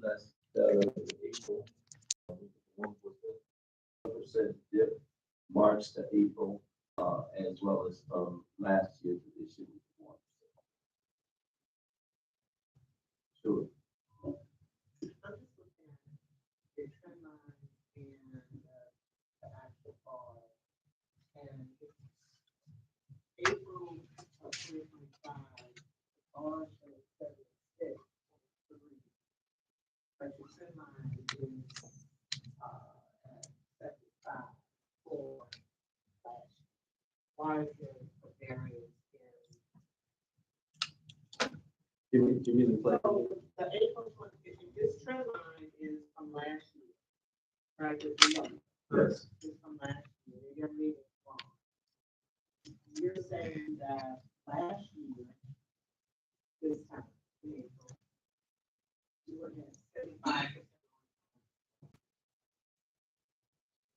less better than April. One was a percent dip March to April, as well as from last year to this year. Sure. I'm just looking at the trend line and the actual bar, and it's April of 2025, bar shows 76.3, but the trend line is at 75 for last year. Why is there a variance in? Give me the play. So the April 20, this trend line is from last year, right? Yes. It's from last year. You're reading it wrong. You're saying that last year, this time, in April, you were at 75%.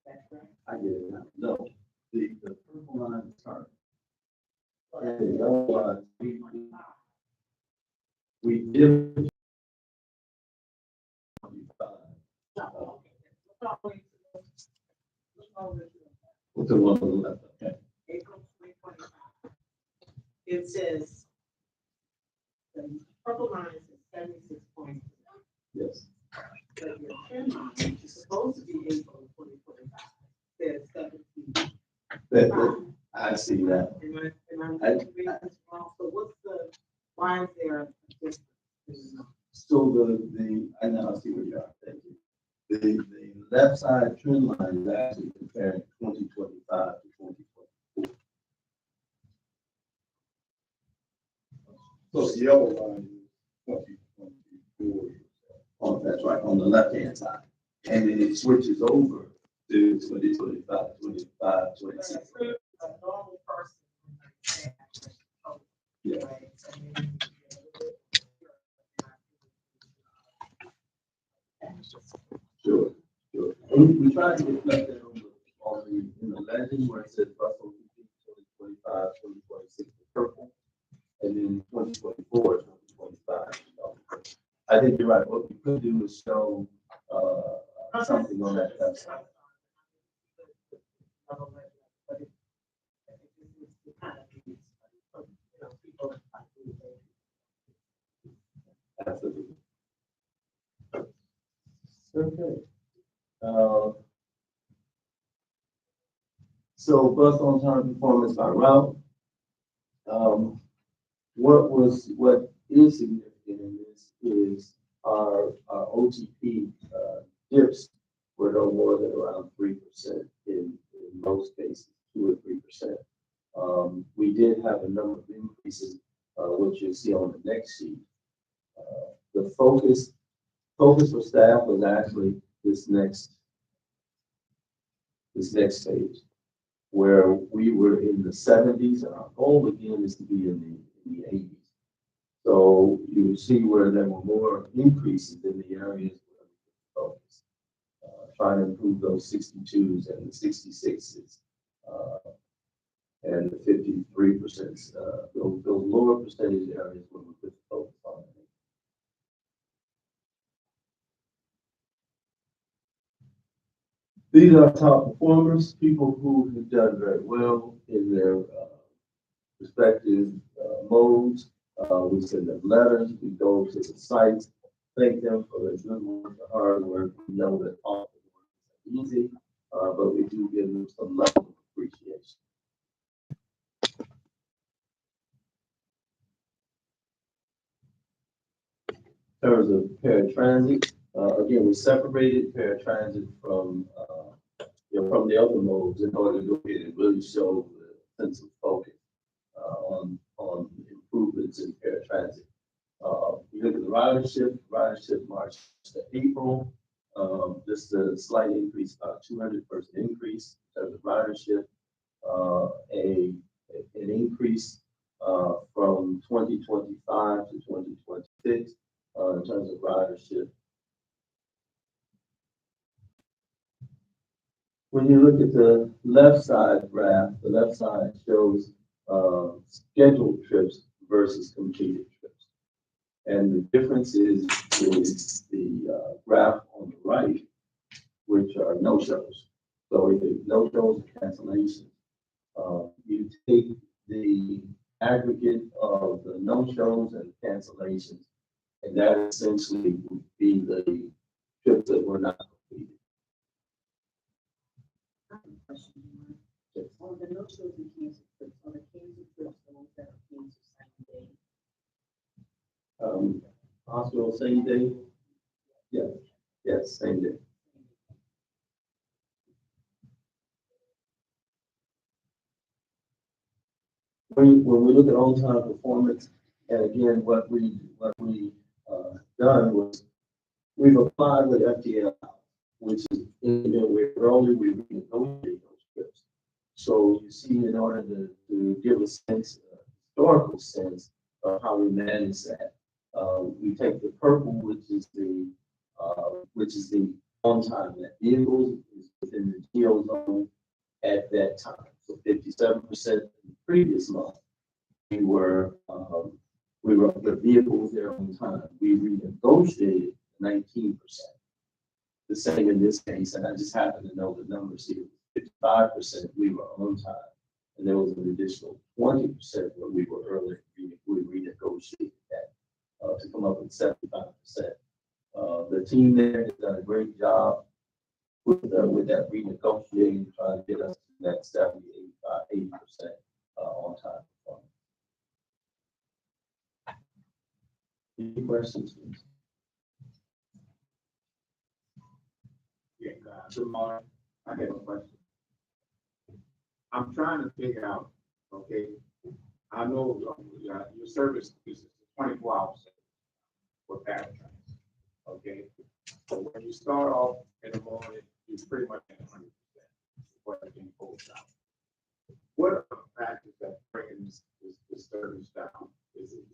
That's correct? I get it now. No, the purple line is current. And the yellow line, we did. What's the one on the left? Okay. April 2025. It says, the purple line is 76 points. Yes. But your trend line, which is supposed to be April 2025, says 17. I see that. Am I reading this wrong? So what's why is there a difference? So I now see where you are. Thank you. The left side trend line is actually comparing 2025 to 2024. So the yellow line is 2024. Oh, that's right, on the left hand side. And then it switches over to 2025, 25, 26. A normal person. Yeah. Sure. We try to reflect that in the legend where it says Russell 2025, 2026 is purple, and then 2024, 2025. I think you're right. What we could do is show something on that website. Absolutely. Okay. So bus on time performance by route. What is significant in this is our OTP dips were no more than around 3% in most cases, 2 or 3%. We did have a number of increases, which you'll see on the next sheet. The focus for staff was actually this next page, where we were in the 70s, and our goal again is to be in the 80s. So you see where there were more increases in the areas where we could focus, trying to improve those 62s and the 66s, and the 53%. Those lower percentage areas where we could focus on. These are top performers, people who have done very well in their respective modes. We send them letters, we go to the sites, thank them for their good work, the hard work. We know that all the work is easy, but we do give them some level of appreciation. In terms of paratransit, again, we separated paratransit from the other modes in order to go ahead and really show the sense of focus on improvements in paratransit. You look at the ridership March to April, just a slight increase, about 200% increase in terms of ridership, an increase from 2025 to 2026 in terms of ridership. When you look at the left side graph, the left side shows scheduled trips versus completed trips. And the difference difference is the graph on the right, which are no-shows. So if it's no-shows and cancellations, you take the aggregate of the no-shows and cancellations, and that essentially would be the trips that were not completed. I have a question. On the no shows and cancel trips, on the cancel trips, the ones that are canceled same day. Hospital same day? Yes, yes, same day. When we look at on-time performance, and again, what we done was we've applied with FDL, which is where early we renegotiate those trips. So you see, in order to give a sense, historical sense of how we manage that, we take the purple, which is the on-time that vehicles is within the GO zone at that time. So 57% in the previous month, the vehicle was there on time. We renegotiated 19%. The same in this case, and I just happen to know the numbers here. 55% we were on time, and there was an additional 20% where we were early. We renegotiated that to come up with 75%. The team there has done a great job with that renegotiating, trying to get us to that 70, 85, 80% on time performance. Any questions? Yeah, good morning. I have a question. I'm trying to figure out, okay, I know your service is 24 hours for paratrans, okay? But when you start off in the morning, you're pretty much at 100% before everything goes out. What are the factors that bring this service down? Is it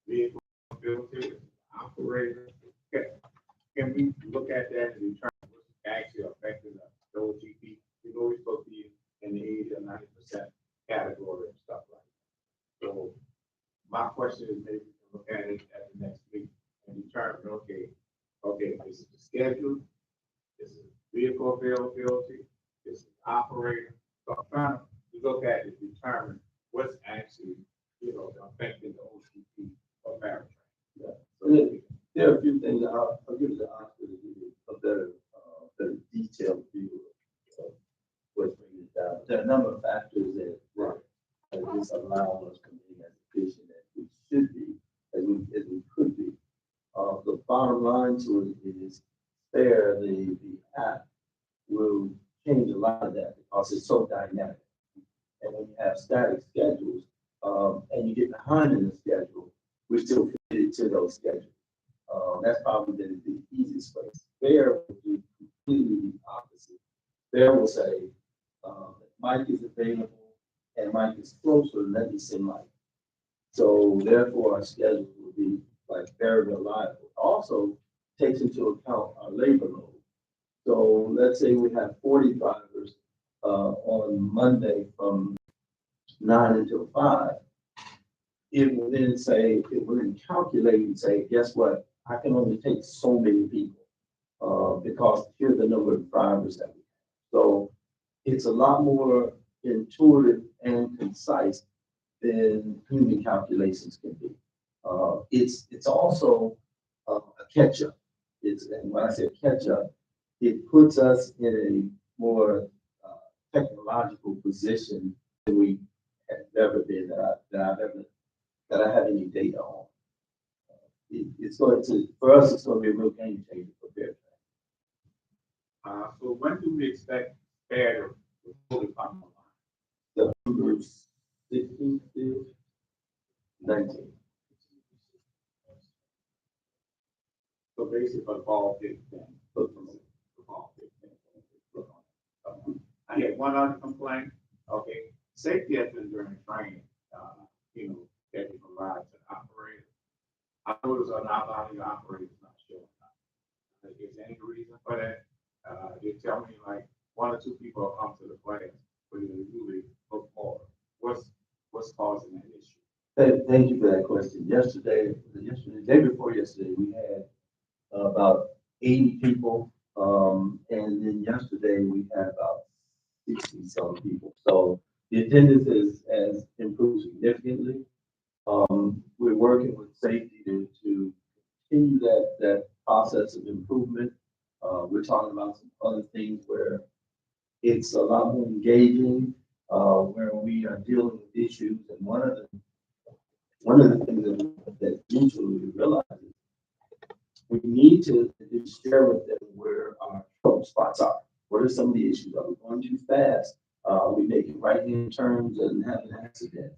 vehicle ability, operator? Can we look at that and determine what's actually affecting the OGP? You know, we're supposed to be in the 80 or 90% category and stuff like that. So my question is maybe we can look at it at the next week and determine, okay, this is the schedule, this is vehicle availability, this is operator. So I'm trying to look at it, determine what's actually, affecting the OGP of America. Yeah. So there are a few things I'll give the Oscar to give you a better detailed view of what's bringing it down. There are a number of factors that just allow us to be as efficient as we should be, as we could be. The bottom line to it is the app will change a lot of that because it's so dynamic. And when you have static schedules, and you get behind in the schedule, we're still committed to those schedules. That's probably the easiest way. Bear will do completely the opposite. Bear will say, Mike is available and Mike is closer, let me send Mike. So therefore our schedule will be like very reliable. Also takes into account our labor load. So let's say we have 40 drivers on Monday from 9 until 5. It will then calculate and say, guess what? I can only take so many people because here's the number of drivers that we have. So it's a lot more intuitive and concise than human calculations can be. It's also a catch up. And when I say catch up, it puts us in a more technological position than we have ever been that I have any data on. It's going to, for us, it's going to be a real game changer for Bear. So when do we expect Bear to fully come online? September 16th to 19th. So basically, for the fall 15. I had one other complaint. Okay, safety has been during training, that you provide to the operator. I noticed a lot of the operators not showing up. Is there any reason for that? They tell me like 1 or 2 people come to the class, but they usually look more. What's causing that issue? Thank you for that question. Yesterday, the yesterday, day before yesterday, we had about 80 people. And then yesterday we had about 60 some people. So the attendance has improved significantly. We're working with safety to continue that process of improvement. We're talking about some other things where it's a lot more engaging, where we are dealing with issues. And one of the things that usually we realize is we need to share with them where our trouble spots are. What are some of the issues? Are we going too fast? Are we making right-hand turns and having accidents?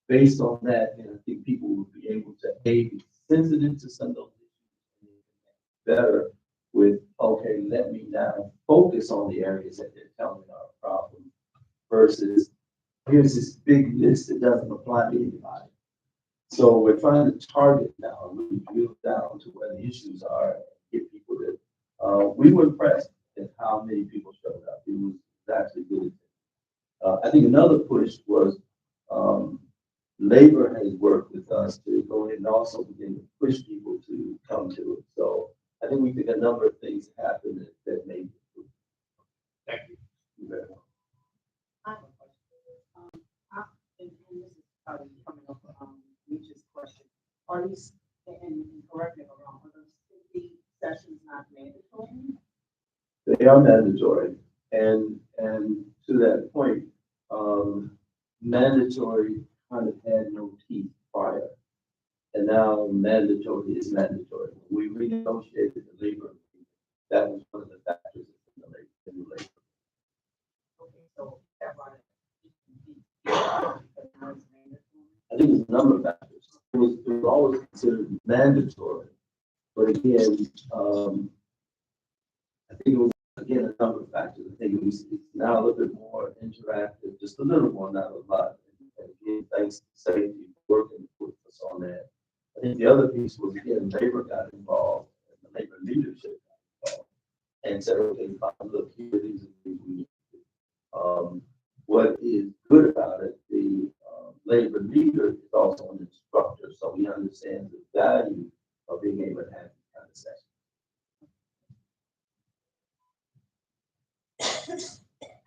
Based on that, then I think people will be able to be sensitive to some of those issues better with, okay, let me now focus on the areas that they're telling me are a problem versus here's this big list that doesn't apply to anybody. So we're trying to target now and really drill down to where the issues are and get people that, we were impressed at how many people showed up. It was actually good. I think another push was, labor has worked with us to go ahead and also begin to push people to come to it. So I think we think a number of things happened that made it. Thank you. You very much. I have a question. And this is probably coming up, Reach's question. Are these, and correct me if I'm wrong, are those 50 sessions not mandatory? They are mandatory, and to that point, mandatory kind of had no teeth prior, and now mandatory is mandatory. When we renegotiated the labor agreement, that was one of the factors in the labor. Okay, so that one. I think it's a number of factors. It was always considered mandatory, but again, I think it was again a number of factors. I think it's now a little bit more interactive, just a little more, not a lot. And again, thanks to safety working with us on that. I think the other piece was again, labor got involved, and the labor leadership got involved, and said, okay, fine, look, here are these things we need to do. What is good about it, the labor leader is also an instructor, so he understands the value of being able to have these kind of sessions.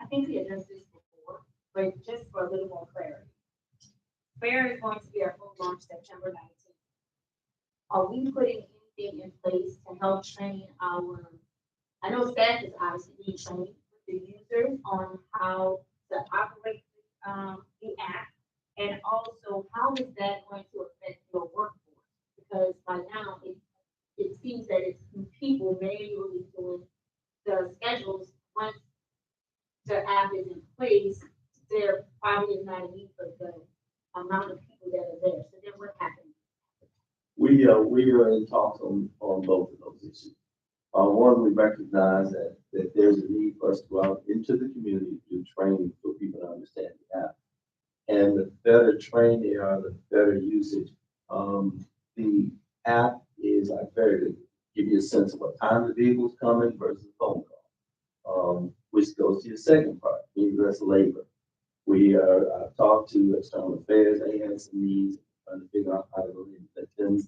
I think we addressed this before, but just for a little more clarity. Fair is going to be our full launch September 19th. Are we putting anything in place to help train our, I know staff is obviously being trained with the users on how to operate the app, and also how is that going to affect your workforce? Because by now it seems that it's people manually doing the schedules. Once the app is in place, there probably is not a need for the amount of people that are there. So then what happens? We are in talks on both of those issues. One, we recognize that there's a need for us to go out into the community to do training for people to understand the app. And the better trained they are, the better usage. The app is like very, give you a sense of what time the vehicle's coming versus phone call. Which goes to your second part, that's labor. I've talked to external affairs, they had some needs, trying to figure out how to really let them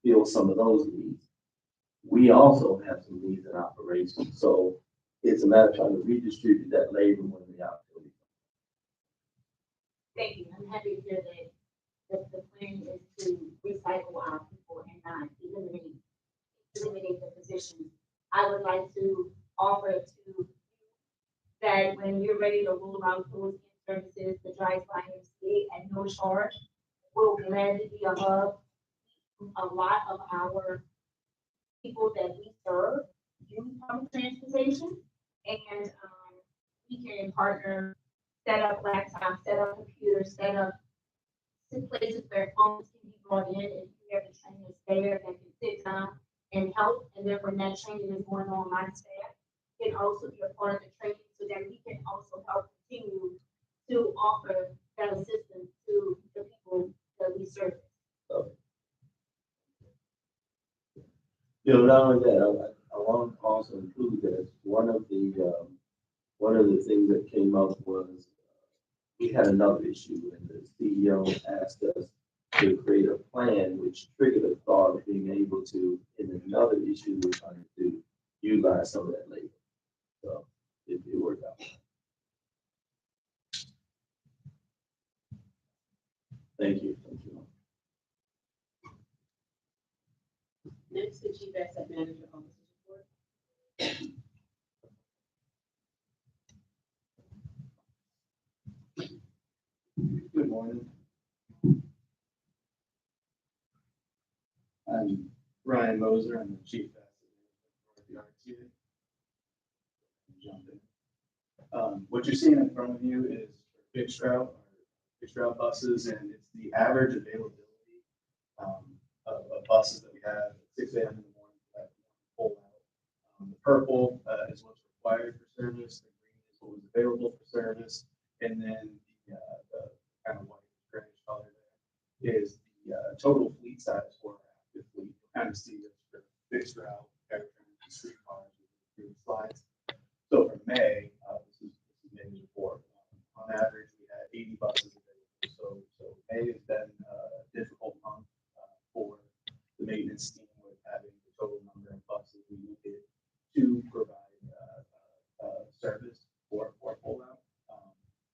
fill some of those needs. We also have some needs in operation, so it's a matter of trying to redistribute that labor when the opportunity. Thank you. I'm happy to hear that the plan is to recycle our people and not eliminate the positions. I would like to offer to you that when you're ready to roll out those services, the Drive by MCA at no charge will gladly be a hub. A lot of our people that we serve use public transportation, and we can partner, set up laptops, set up computers, set up places where phones can be brought in, and you have the trainers there that can sit down and help. And then when that training is going on, my staff can also be a part of the training so that we can also help continue to offer that assistance to the people that we serve. Not only that, I want to also include that one of the things that came up was we had another issue, and the CEO asked us to create a plan which triggered a thought of being able to, in another issue we're trying to do, utilize some of that labor. So it worked out. Thank you. Thank you. Next, the Chief Asset Manager Officer's report. Good morning. I'm Ryan Moser. I'm the Chief Asset Manager for the RTA. Jump in. What you're seeing in front of you is fixed route buses, and it's the average availability of buses that we have at 6 a.m. in the morning that pull out. The purple is what's required for service. The green is what was available for service, and then the kind of white grayish color there is the total fleet size for our active fleet. You kind of see this for fixed route, streetcars, through the slides. So for May, this is May's report. On average, we had 80 buses available. So May has been a difficult month for the maintenance team with having the total number of buses we needed to provide service for pull out.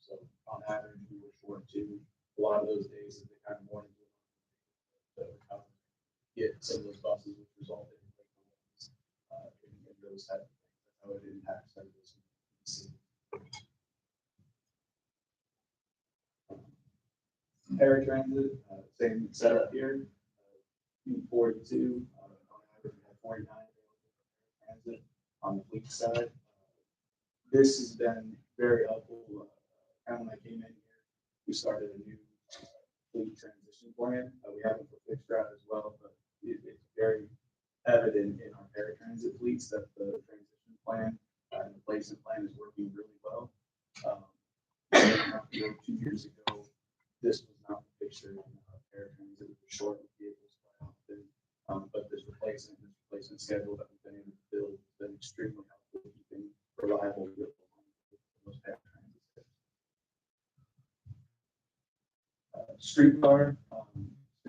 So on average, we were short two. A lot of those days is the kind of morning to get some of those buses, which resulted in late delays, and those type of things. That's how it impacts service. Paratransit, same setup here. 42, on average, we have 49 transit on the fleet side. This has been very helpful. Kind of when I came in here, we started a new fleet transition plan. We have it for fixed route as well, but it's very evident in our paratransit fleets that the transition plan and the placement plan is working really well. 2 years ago, this was not the picture in paratransit. It was short with vehicles quite often, but this replacement schedule that we've been able to build has been extremely helpful keeping reliable vehicles on those paratransit. Streetcar,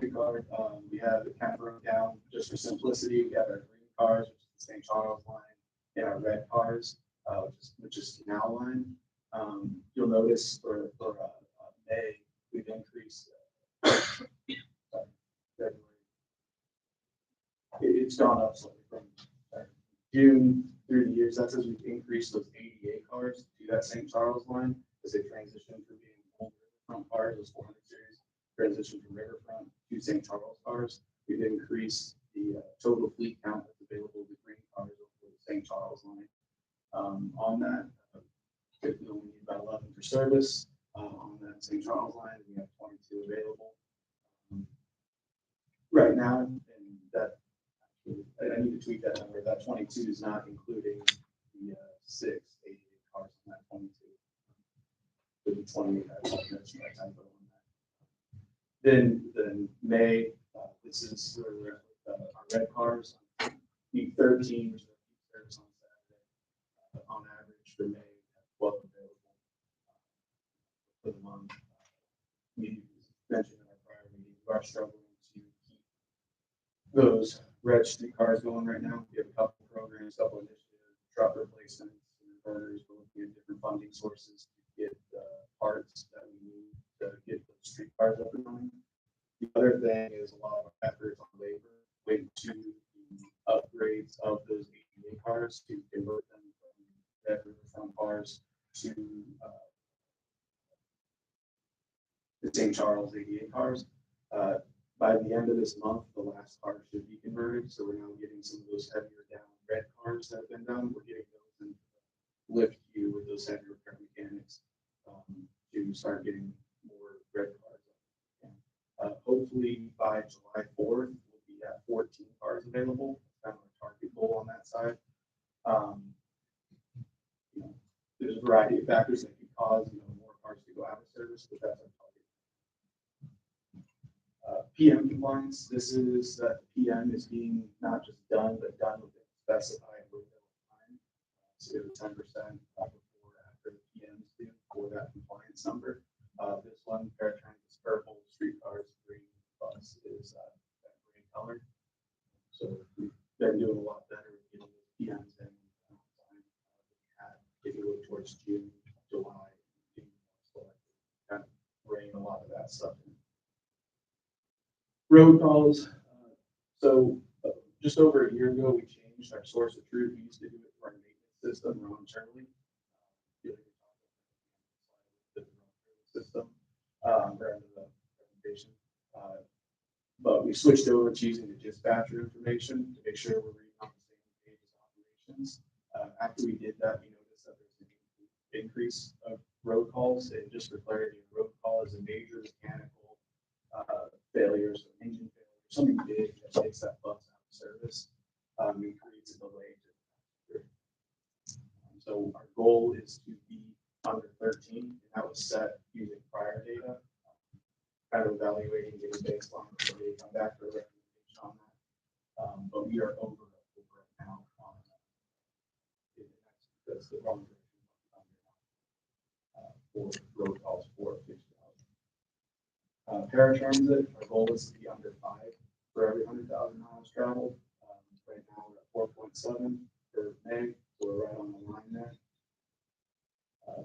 we have it kind of broken down just for simplicity. We have our green cars, which is the St. Charles line, and our red cars, which is Canal line. You'll notice for May, we've increased. February. It's gone up slightly from June through the years. That's as we've increased those ADA cars to that St. Charles line as they transition from being old Riverfront cars, those 400 series, transition from Riverfront to St. Charles cars. We've increased the total fleet count that's available to green cars over the St. Charles line. On that, typically we need about 11 for service. On that St. Charles line, we have 22 available. Right now, and that I need to tweak that number. That 22 is not including the 6 88 cars on that 22. So the 20, I mentioned that typo on that. Then May, this is where we're at with our red cars. Need 13, which is service on Saturday. On average for May, we have 12 available for the month. We mentioned in our prior meeting, we are struggling to keep those red street cars going right now. We have a couple of programs, couple initiatives, truck replacements, inverters. We're looking at different funding sources to get parts that we need to get those street cars up and running. The other thing is a lot of efforts on labor went to the upgrades of those ADA cars to convert them from cars to the St. Charles ADA cars. By the end of this month, the last car should be converted. So we're now getting some of those heavier down red cars that have been done. We're getting those in lift queue with those heavier repair mechanics to start getting more red cars. Hopefully by July 4th, we'll be at 14 cars available. That's kind of our target goal on that side. There's a variety of factors that can cause more cars to go out of service, but that's our target. PM compliance. This is that PM is being not just done, but done within specified window of time. So 10% before after the PM's due for that compliance number. This one, paratransit is purple, streetcars green, that stuff in. Road calls, so just over a year ago, we changed our source of truth. We used to do it through our maintenance system or internally. System, rather than the presentation. But we switched over to using the dispatcher information to make sure we're reading on the same page as operations. After we did that, we noticed that there's an increase of road calls, and just for clarity, a road call is a major mechanical failure, so engine failure, something big that takes that bus out of service, and creates a delay to so our goal is to be under 13, and that was set using prior data, kind of evaluating getting baseline before they come back for a recommendation on that. But we are over it now on that's the wrong for road calls for fixed routes. Paratransit, our goal is to be under 5 for every 100,000 miles traveled. Right now we're at 4.7 for May, so we're right on the line there.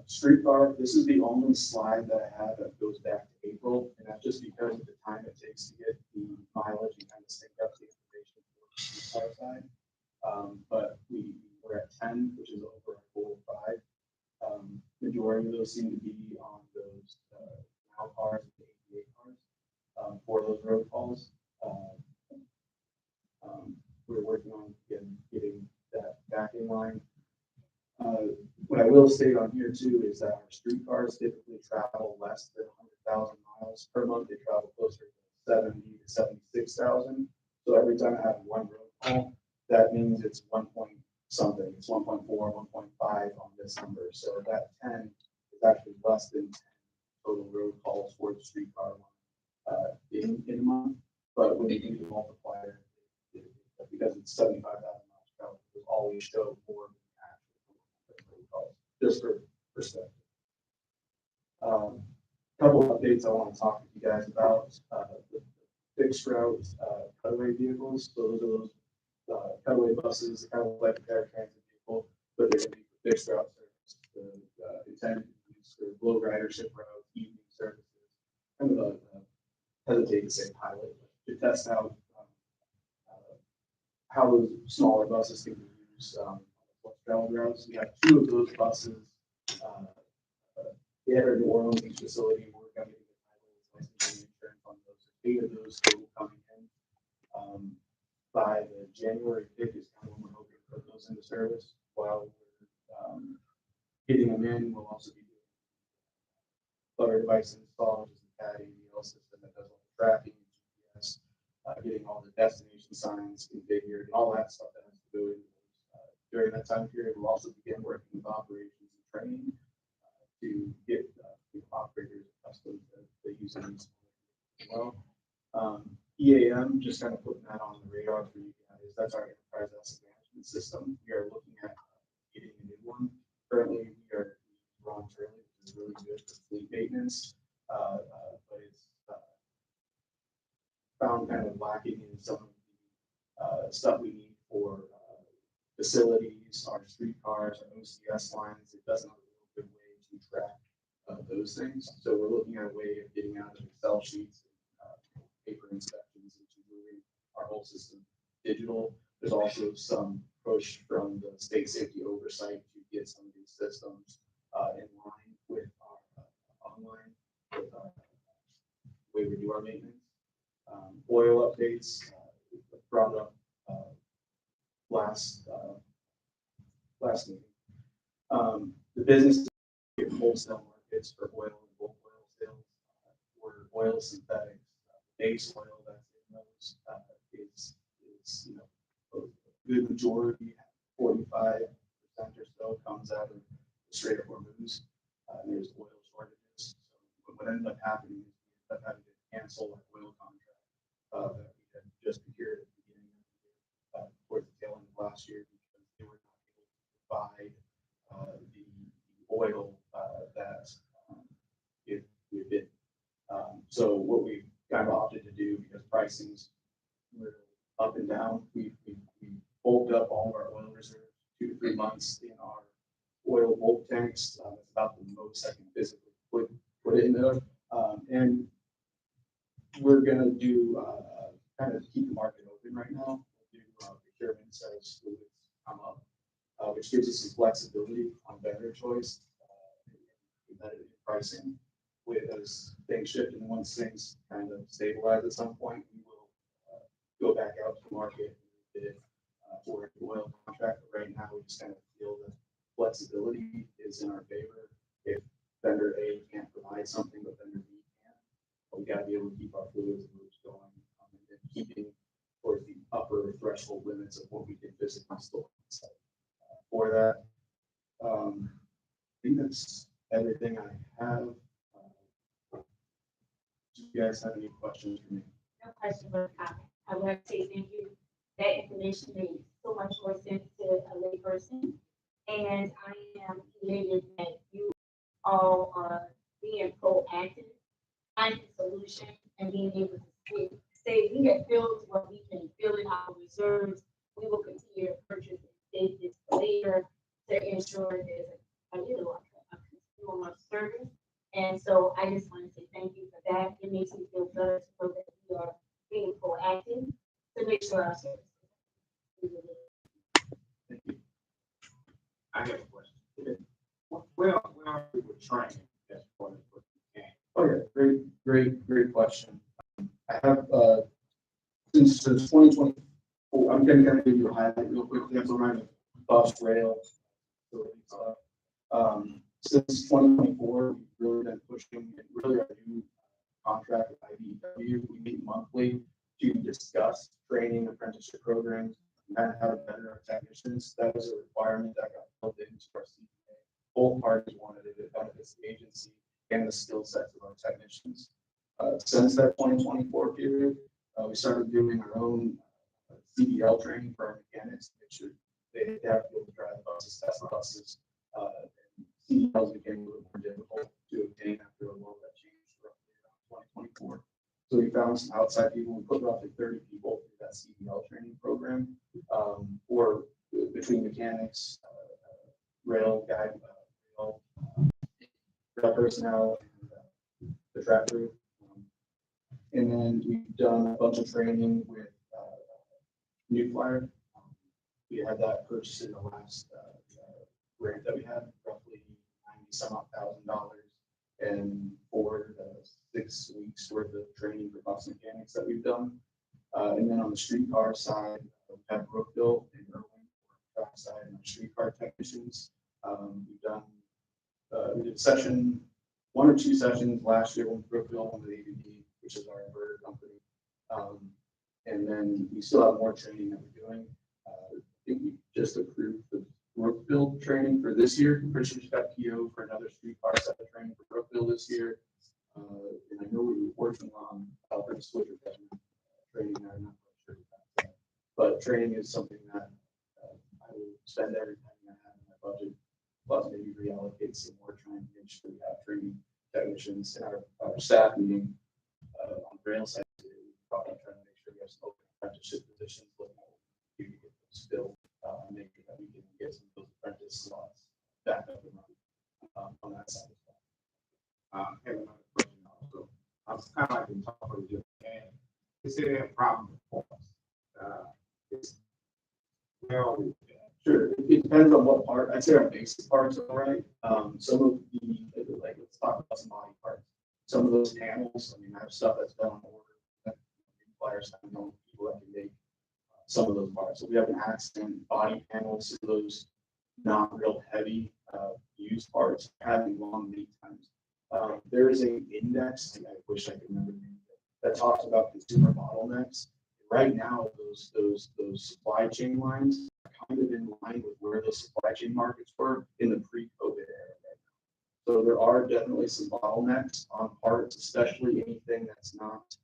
Streetcar, this is the only slide that I have that goes back to April, and that's just because of the time it takes to get the mileage and kind of sync up the information for the streetcar side. But we're at 10, which is over our goal of 5. Majority of those seem to be on those now cars and the 88 cars for those road calls. We're working on getting that back in line. What I will state on here too is that our streetcars typically travel less than 100,000 miles per month. They travel closer to 70 to 76,000. So every time I have one road call, that means it's 1 point something. It's 1.4, 1.5 on this number. So that 10 is actually less than 10 total road calls for the streetcar in a month. But when you do the multiplier, because it's 75,000 miles traveled, it will always show more than actual road calls, just for perspective. Couple of updates I want to talk with you guys about. The fixed route cutaway vehicles. So those are those cutaway buses, kind of like a paratransit vehicle, but they're going to be for fixed route service. The intended use for low ridership routes, evening services, kind of a hesitate to say pilot, but to test out how those smaller buses can be used on travel routes. We have 2 of those buses. They had our New Orleans Beach facility. We're going to get the title licensing insurance on those. 8 of those total coming in by the January 5th is kind of when we're hoping to put those into service. While we're getting them in, we'll also be doing butter device install, which is the CAD ADL system that does all the tracking, GPS, getting all the destination signs configured, and all that stuff that has to go in. During that time period, we'll also begin working with operations and training to get operators accustomed to using these as well. EAM, just kind of putting that on the radar for you guys. That's our enterprise asset management system. We are looking at getting a new one. Currently, we are on trailing, which is really good for fleet maintenance, but it's found kind of lacking in some of the stuff we need for facilities, our streetcars, our OCS lines. It doesn't have a good way to track those things. So we're looking at a way of getting out of Excel sheets and paper inspections into moving our whole system digital. There's also some push from the state safety oversight to get some of these systems in line with our online, with our way we do our maintenance. Oil updates brought up last meeting. The business wholesale markets for oil and bulk oil sales, where oil synthetics, base oil that's in those is a good majority, 45% or so comes out of the Strait of Hormuz. There's oil shortages. So what ended up happening is we ended up having to cancel our oil contract that we had just procured at the beginning of the year, towards the tail end of last year, because they were not able to provide the oil that we've been. So what we kind of opted to do, because pricings were up and down, we bulked up all of our oil reserves 2 to 3 months in our oil bulk tanks. It's about the most I can physically put it in there. And we're gonna do, kind of keep the market open right now. We'll do procurements as fluids come up, which gives us some flexibility on vendor choice, competitive pricing. With as things shift and once things kind of stabilize at some point, we will go back out to the market and bid for an oil contract. But right now, we just kind of feel that flexibility is in our favor. If vendor A can't provide something, but vendor B can, we got to be able to keep our fluids and loops going, and keeping towards the upper threshold limits of what we can physically store. So, for that, I think that's everything I have. Do you guys have any questions for me? No question or comment. I would like to say thank you. That information made so much more sense to a layperson. And I am elated that you all are being proactive, finding solutions, and being able to say we have filled what we can fill in our reserves. We will continue to purchase and save this for later to ensure there's a little a consumer service. And so I just want to say thank you for that. It makes me feel good to know that we are being proactive to make sure our service. Thank you. I have a question. Where are we with training as far as what you can? Oh yeah, great question. I have, since 2024, I'm gonna kind of give you a highlight real quick. That's around the bus rail. Since 2024, we've really been pushing and really our new contract with IBEW. We meet monthly to discuss training apprenticeship programs and how to better our technicians. That was a requirement that got built into our CPA. Both parties wanted it. It benefits the agency and the skill sets of our technicians. Since that 2024 period, we started doing our own CDL training for our mechanics to make sure they have to be able to drive buses, test buses. CDLs became a little more difficult to obtain after a law that changed roughly around 2024. So we found some outside people. We put roughly 30 people through that CDL training program, or between mechanics, rail guy, rail personnel, and the track crew. And then we've done a bunch of training with New Flyer. We had that purchased in the last grant that we had, roughly $90,000, and for 6 weeks worth of training for bus mechanics that we've done. And then on the streetcar side, we have Brookville and Irwin, track side, and streetcar technicians. We've done, we did one or two sessions last year with Brookville on the ABD, which is our inverter company. And then we still have more training that we're doing. I think we just approved the Brookville training for this year. I'm pretty sure we got PO for another streetcar set of training for Brookville this year. And I know we were working on Alfred Switcher training there. I'm not quite sure about that. But training is something that I will spend every penny I have in my budget, plus maybe reallocate some more, trying to make sure we have training technicians in our staff meeting on the rail side. Probably trying to make sure we have some open apprenticeship positions, looking at what we can get those filled, make sure that we can get some of those apprentice slots back up and running on that side as well. I have another question also. I was kind of like in talk with you, and they say they have problems with parts. Well, Sure, it depends on what part. I'd say our basic parts are all right. Some of the, like, let's talk about some body parts. Some of those panels, I mean, I have stuff that's done on order. Suppliers have known people that can make some of those parts. So we have an accident body panels, some of those not real heavy used parts having long lead times. There is an index, I wish I could remember the name, that talks about consumer bottlenecks. Right now, those supply chain lines are kind of in line with where the supply chain markets were in the pre-COVID era. So there are definitely some bottlenecks on parts, especially anything that's not,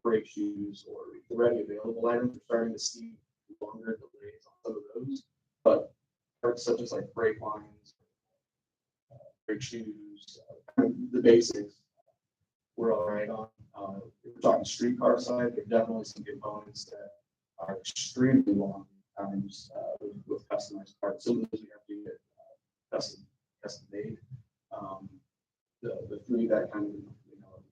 brake shoes or the ready available items. We're starting to see longer delays on some of those, but parts such as like brake lines, brake shoes, the basics, we're all right on. If we're talking streetcar side, there are definitely some components that are extremely long times with customized parts. Some of those we have to get custom made. The three that kind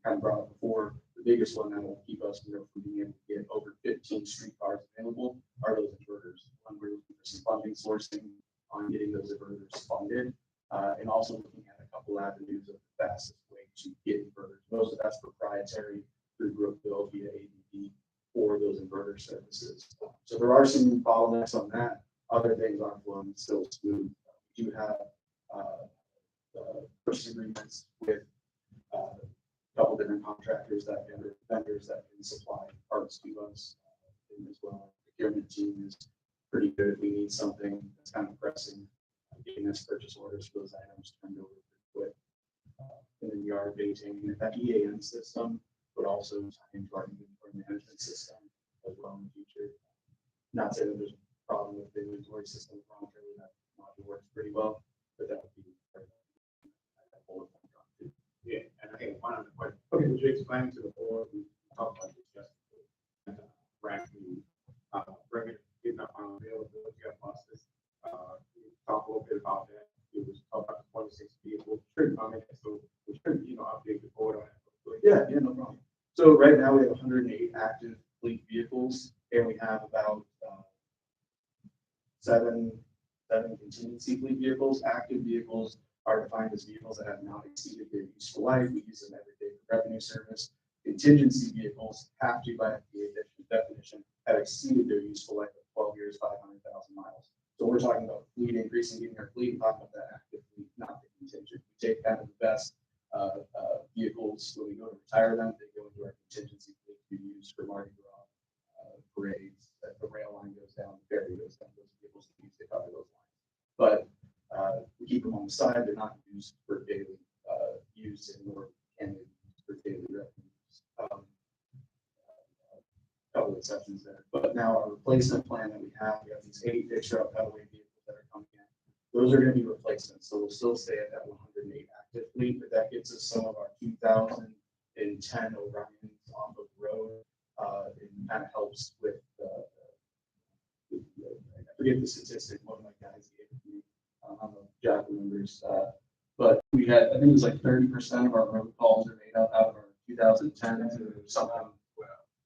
of brought up before, the biggest one that will keep us, from being able to get over 15 streetcars available are those inverters. One, we're looking for some funding sourcing on getting those inverters funded, and also looking at a couple avenues of the fastest way to get inverters. Most of that's proprietary through Brookville via ABB for those inverter services. So there are some bottlenecks on that. Other things aren't flowing still smooth. We do have purchase agreements with a couple different contractors vendors that can supply parts to us as well. The procurement team is pretty good. If we need something that's kind of pressing, getting us purchase orders for those items turned over pretty quick. And then we are maintaining that EAM system, but also tie into our inventory management system as well in the future. Not saying that there's a problem with the inventory system, that module works pretty well, but that would be bullet point on too. Yeah, and I think one other question. Okay, would you explain to the board, we talked about this yesterday, and Rankin, getting up on availability of buses. Talk a little bit about that. It was talk about the 26 vehicles. So we should, update the board on that. Yeah, no problem. So right now we have 108 active fleet vehicles, and we have about seven contingency fleet vehicles. Active vehicles are defined as vehicles that have not exceeded their useful life. We use them every day for revenue service. Contingency vehicles have to, by the definition, have exceeded their useful life of 12 years, 500,000 miles. So we're talking about fleet increasing, getting our fleet, talking about that active fleet, not the contingent. We take kind of the best vehicles when we go to retire them. They go into our contingency fleet to be used for Mardi Gras parades. The rail line goes down, the ferry goes down. Those vehicles are used to cover those lines. But we keep them on the side. They're not used for daily use, and nor can they be used for daily revenues. Couple of exceptions there. But now our replacement plan that we have these 8 fixture-up pedalway vehicles that are coming in. Those are going to be replacements. So we'll still stay at that 108 active fleet, but that gets us some of our 2010 Orions off of the road, and kind of helps with I forget the statistic, one of my guys gave it to me. I don't know if Jack remembers, but we had, I think it was like 30% of our road calls are made out of our 2010s or something,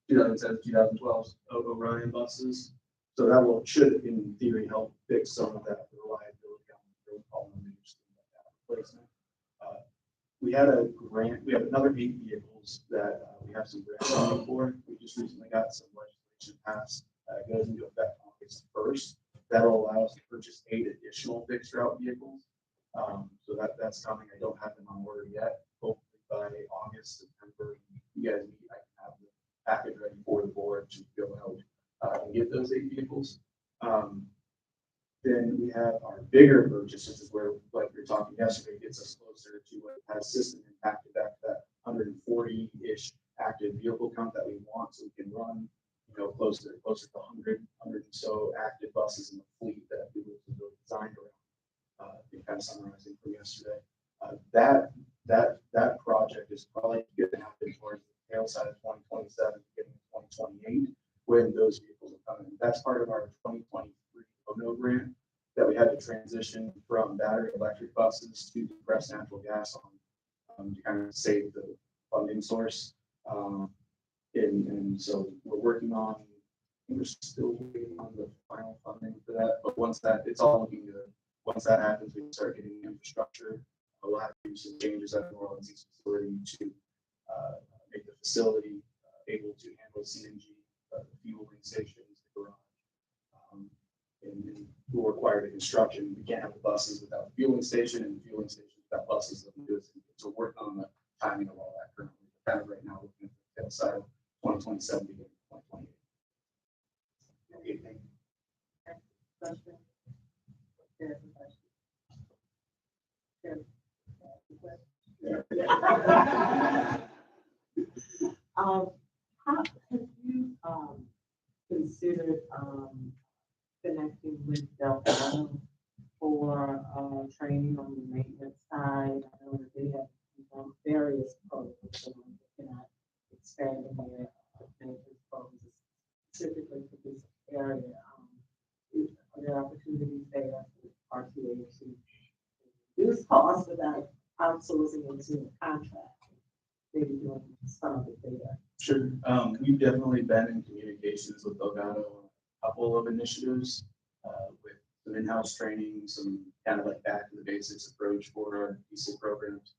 2010, 2012 Orion buses. So that should, in theory, help fix some of that reliability on the road call numbers like that replacement. We had a grant. We have another 8 vehicles that we have some grant money for. We just recently got some legislation passed. It goes into effect August 1st. That'll allow us to purchase 8 additional fixed route vehicles. So that's coming. I don't have them on order yet. Hopefully by August, September, you guys meet, I can have the package ready for the board to go out and get those 8 vehicles. Then we have our bigger purchases, is where, like we were talking yesterday, gets us closer to what has system impacted back to that 140-ish active vehicle count that we want, so we can run, closer to 100 or so active buses in the fleet that we were designed around. Kind of summarizing from yesterday, that project is probably going to happen towards the tail side of 2027, getting 2028, when those vehicles are coming. That's part of our 2023 ONO grant that we had to transition from battery electric buses to compressed natural gas on to kind of save the funding source. And so we're working on, we're still waiting on the final funding for that. But once it's all looking good. Once that happens, we can start getting the infrastructure. We'll have to do some changes at the New Orleans East facility to make the facility able to handle CNG, the fueling stations, the garage. And we'll require the construction. We can't have the buses without the fueling station, and the fueling station without buses. So we're working on the timing of all that currently. Kind of right now, looking at the tail side of 2027 beginning of 2028. Okay, thank you. Question? There's a question. How have you considered connecting with Delgado for training on the maintenance side? I know that they have various programs that are looking at expanding their maintenance programs specifically for this area. Are there opportunities there for RTA to reduce costs without outsourcing into a contract? maybe doing some of it there. Sure. We've definitely been in communications with Delgado on a couple of initiatives, with some in-house training, some kind of like back to the basics approach for our ESIL programs.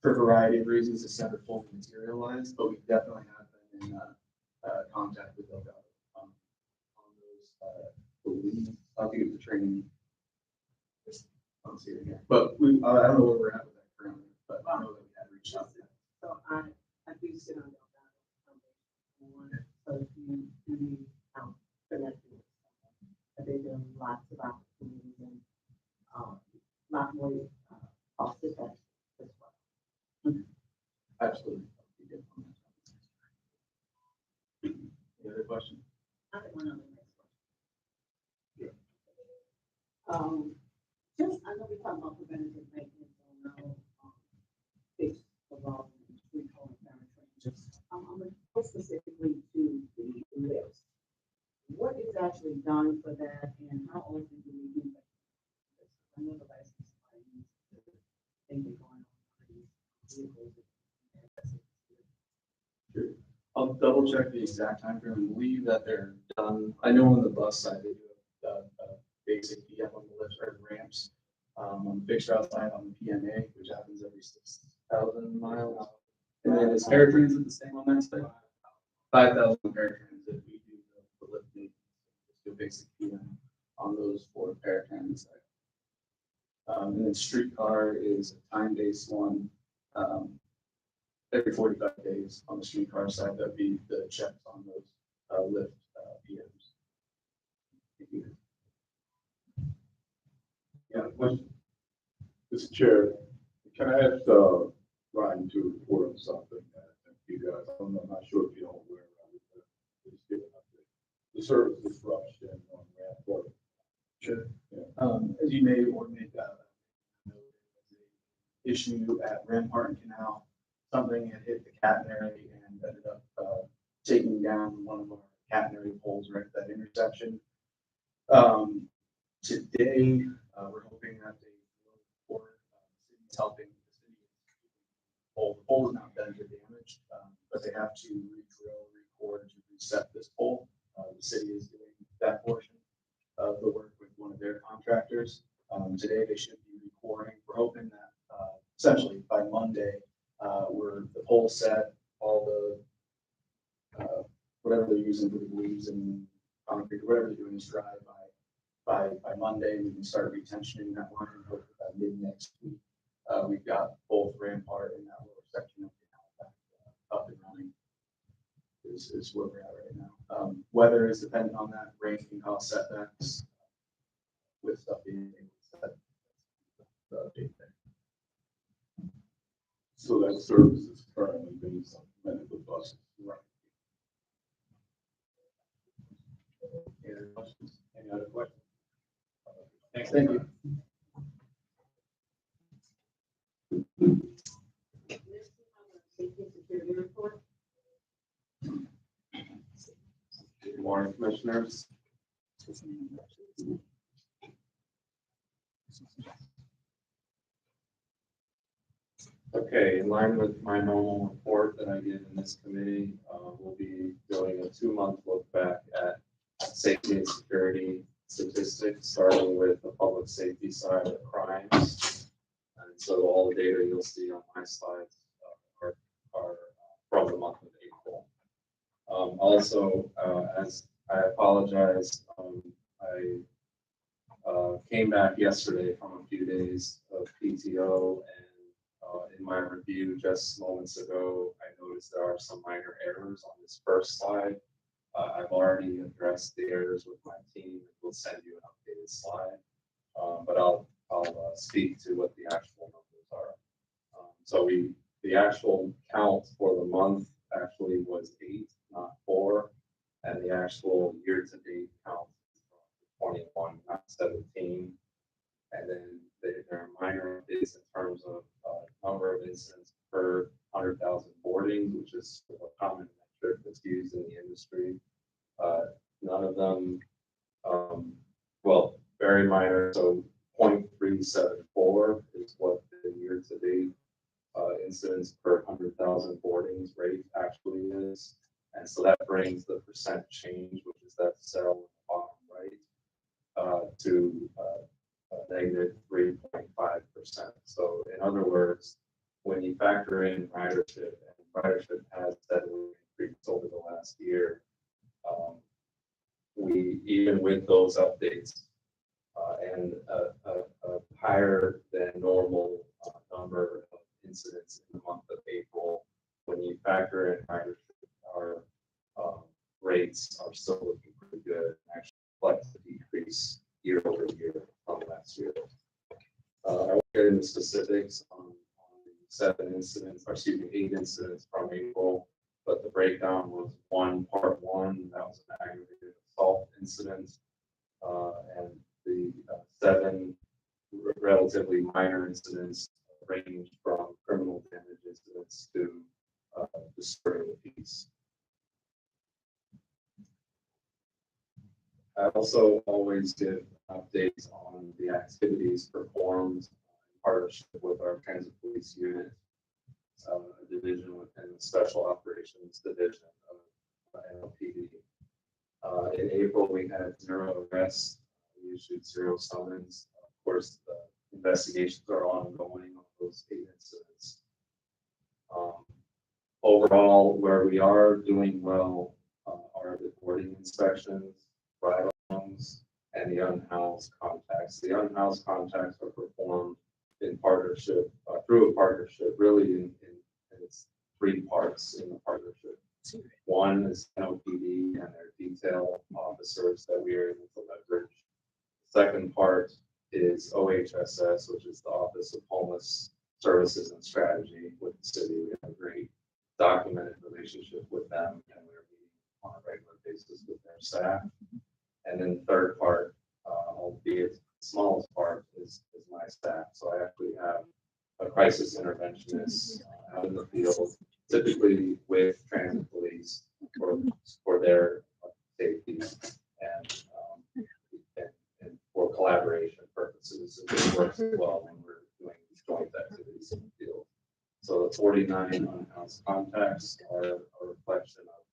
For a variety of reasons, it's never fully materialized, but we definitely have been in contact with Delgado on those. Believe I'll give the training. I don't see it here, but I don't know where we're at with that currently, but I know that we had reached out. So I do sit on that foundation. So if you need connected with someone, but they do lots of opportunities and lot more cost effective as well. Absolutely. Any other questions? I have one other next question. Just, I know we talked about preventative maintenance on now, fix the law and recall and paratransit. I'm gonna go specifically to the list. What is actually done for that and how often do we do that? I know the last thing going on with these vehicles. Sure. I'll double check the exact time frame and believe that they're done. I know on the bus side, they do a basic PM on the lifts or ramps. On the fixed route side, on the PMA, which happens every 6,000 miles. And then is paratransit the same on that side? 5,000 paratransit. We do the lifting, do basic PM on those for paratransit side. And then streetcar is a time-based one. Every 45 days on the streetcar side, that'd be the checks on those lift PMs. Thank you. Yeah, question. Mr. Chair, can I ask Ryan to report on something that you guys, I'm not sure if you know where it's given update. The service disruption on Rampart. Sure. Yeah. As you may or may not know, issue at Rampart Canal, something had hit the catenary and ended up taking down one of our catenary poles right at that intersection. Today, we're hoping that they will report, the city's helping the city. The pole is not bent or damaged, but they have to re-drill, record to reset this pole. The city is doing that portion of the work with one of their contractors. Today, they should be recording. We're hoping that essentially by Monday, we're the pole set, all the whatever they're using for the glues and concrete, whatever they're doing is dry by Monday. We can start retensioning that line and hope by mid next week. We've got both Rampart and that lower section of the canal back up and running. Is where we're at right now. Weather is dependent on that. Rain can cause setbacks with stuff being set. The update there. So that service is currently based on medical buses. Right. Any other questions? Any other questions? Thanks. Thank you. Good morning, commissioners. Okay, in line with my normal report that I give in this committee, we'll be doing a 2-month look back at safety and security statistics, starting with the public safety side of crimes. And so all the data you'll see on my slides are from the month of April. Also, as I apologize, I came back yesterday from a few days of PTO, and in my review just moments ago, I noticed there are some minor errors on this first slide. I've already addressed the errors with my team, and we'll send you an updated slide. But I'll speak to what the actual numbers are. So the actual count for the month actually was 8, not 4, and the actual year-to-date count is 21, not 17. And then there are minor updates in terms of number of incidents per 100,000 boardings, which is a common metric that's used in the industry. None of them, well, very minor. So 0.374 is what the year year-to-date incidents per 100,000 boardings rate actually is. And so that brings the percent change, which is that cell on the bottom right, to negative 3.5%. So in other words, when you factor in ridership, and ridership has steadily increased over the last year, we, even with those updates, and a higher than normal number of incidents in the month of April, when you factor in ridership, our rates are still looking pretty good, actually reflect the decrease year over year from last year. I won't get into specifics on the 8 incidents from April, but the breakdown was part one, that was an aggravated assault incident, and the 7 relatively minor incidents ranged from criminal damage incidents to disturbing the peace. I also always give updates on the activities performed in partnership with our transit police unit, a division within the Special Operations Division of NLPD. In April, we had 0 arrests. We issued 0 summons. Of course, the investigations are ongoing on those 8 incidents. Overall, where we are doing well are the boarding inspections, ride-alongs, and the unhoused contacts. The unhoused contacts are performed in partnership, through a partnership, really in its 3 parts in the partnership. One is NOPD and their detail officers that we are able to leverage. The second part is OHSS, which is the Office of Homeless Services and Strategy with the city. We have a great documented relationship with them, and we're meeting on a regular basis with their staff. And then the third part, albeit the smallest part, is my staff. So I actually have a crisis interventionist out in the field, typically with transit police for their safety and for collaboration purposes. It works well when we're doing joint activities in the field. So the 49 unhoused contacts are a reflection of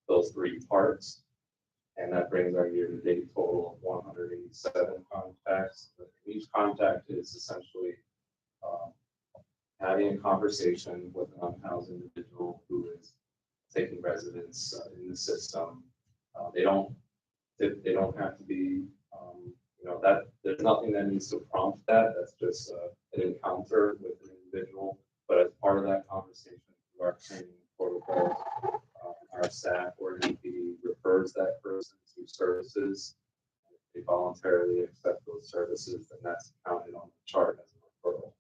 those 3 parts. And that brings our year-to-date total of 187 contacts. Each contact is essentially having a conversation with an unhoused individual who is taking residence in the system. They don't have to be, that there's nothing that needs to prompt that. That's just an encounter with an individual. But as part of that conversation, through our training protocols, our staff or NPD refers that person to services. If they voluntarily accept those services, then that's counted on the chart as a referral.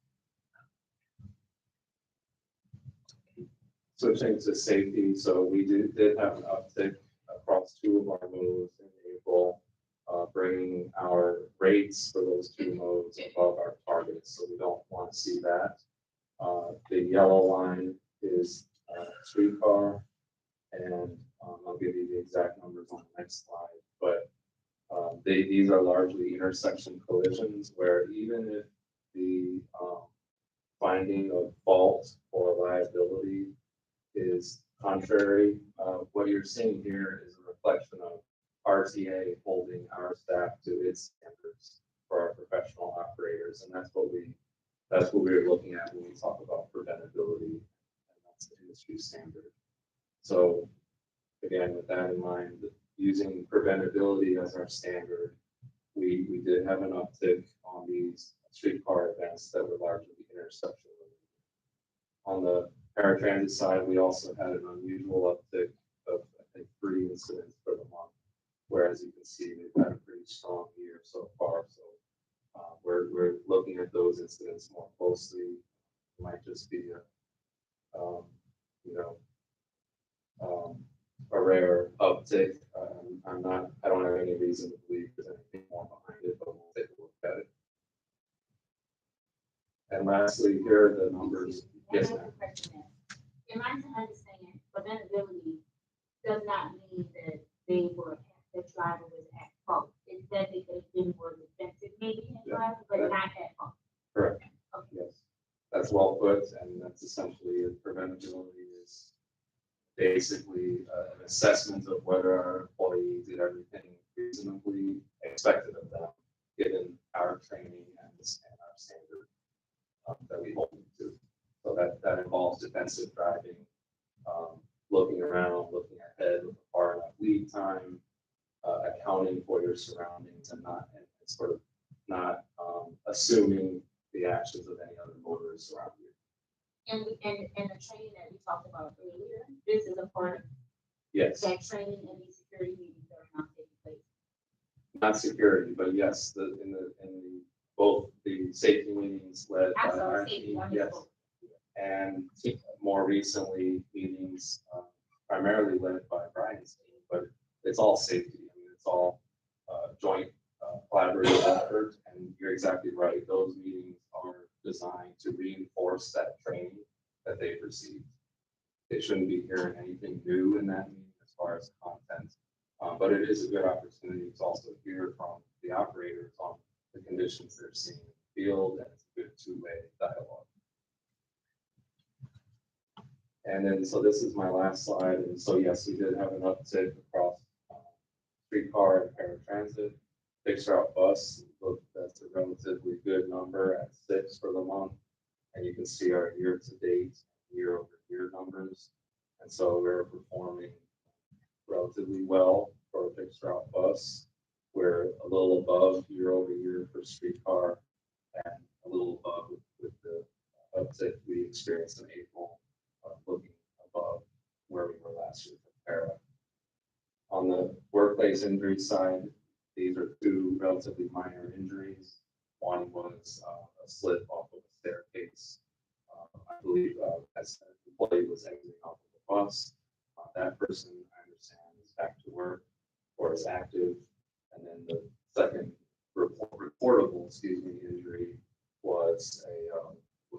Switching to safety, so we did have an uptick across 2 of our modes in April, bringing our rates for those 2 modes above our targets. So we don't want to see that. The yellow line is streetcar, and I'll give you the exact numbers on the next slide. But these are largely intersection collisions where even if the finding of fault or liability is contrary, what you're seeing here is a reflection of RTA holding our staff to its standards for our professional operators, and that's what we're looking at when we talk about preventability, and that's the industry standard. So again, with that in mind, using preventability as our standard, we did have an uptick on these streetcar events that were largely intersection related. On the paratransit side, we also had an unusual uptick of, I think, 3 incidents for the month, whereas you can see they've had a pretty strong year so far. So we're looking at those incidents more closely. It might just be a rare uptick. I don't have any reason to believe there's anything more behind it, but we'll take a look at it. And lastly, here are the numbers. Yes, ma'am. Am I to understand preventability does not mean that the driver was at fault? It's that they could have been more defensive maybe in driving, but not at fault. Correct. Okay. Yes. That's well put, and that's essentially it. Preventability is basically an assessment of whether our employee did everything reasonably expected of them, given our training and our standard that we hold them to. So that involves defensive driving, looking around, looking ahead with a far enough lead time, accounting for your surroundings and sort of not assuming the actions of any other motorists around you. And the training that we talked about earlier, this is a part of Yes, that training and these security meetings that are not taking place. not security, but yes, both the safety meetings led by Also, our safety team, on yes, this book. and more recently meetings primarily led by Brian's team, but it's all safety. I mean, it's all joint collaborative effort, and you're exactly right. Those meetings are designed to reinforce that training that they've received. They shouldn't be hearing anything new in that meeting as far as content, but it is a good opportunity to also hear from the operators on the conditions they're seeing in the field, and it's a good two-way dialogue. And then, so this is my last slide, and so yes, we did have an uptick across streetcar and paratransit. Fixed route bus, look, that's a relatively good number at 6 for the month. And you can see our year-to-date, year-over-year numbers. And so we're performing relatively well for a fixed route bus. We're a little above year-over-year for streetcar and a little above with the uptick we experienced in April, looking above where we were last year for para. On the workplace injury side, these are two relatively minor injuries. One was a slip off of a staircase. I believe as an employee was exiting off of the bus. That person, I understand, is back to work or is active. And then the second reportable, injury was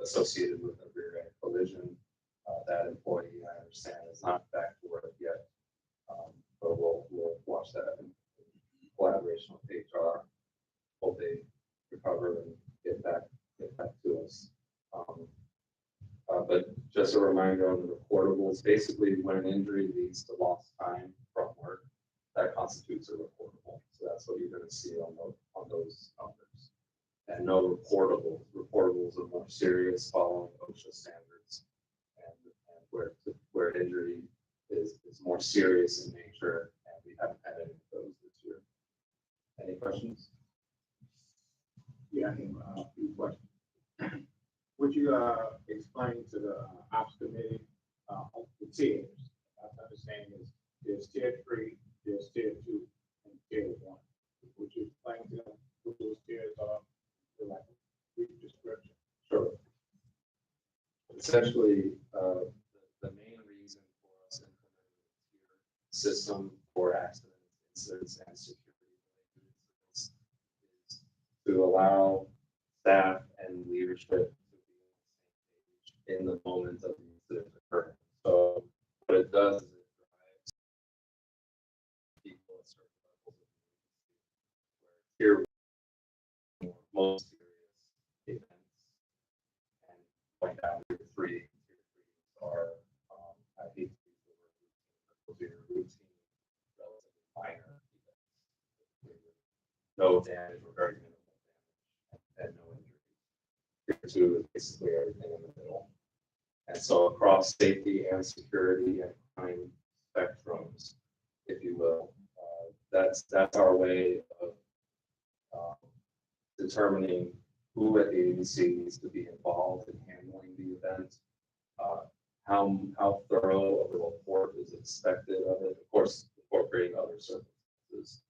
associated with a rear end collision. That employee, I understand, is not back to work yet. But we'll watch that in collaboration with HR. Hope they recover and get back to us. But just a reminder on the reportables, basically when an injury leads to lost time from work, that constitutes a reportable. So that's what you're going to see on those numbers. And no reportables. Reportables are more serious following OSHA standards, and where injury is more serious in nature, and we haven't had any of those this year. Any questions? Yeah, I have a few questions. Would you explain to the ops committee the tiers? I understand there's tier 3, there's tier 2, and tier 1. Would you explain to them what those tiers are? Like a brief description. Sure. Essentially, the main reason for us implementing a tier system for accidents, incidents, and security incidents is to allow staff and leadership to be on the same page in the moment of the incident occurring. So what it does is it drives people at certain levels of where tier most serious events and going down to tier 3 are I hate to use the word routine, but those are routine, relatively minor events. No damage or very minimal damage and no injuries. Tier 2 is basically everything in the middle. And so across safety and security and crime spectrums, if you will, that's our way of determining who at the agency needs to be involved in handling the event, how thorough of a report is expected of it, of course, incorporating other circumstances,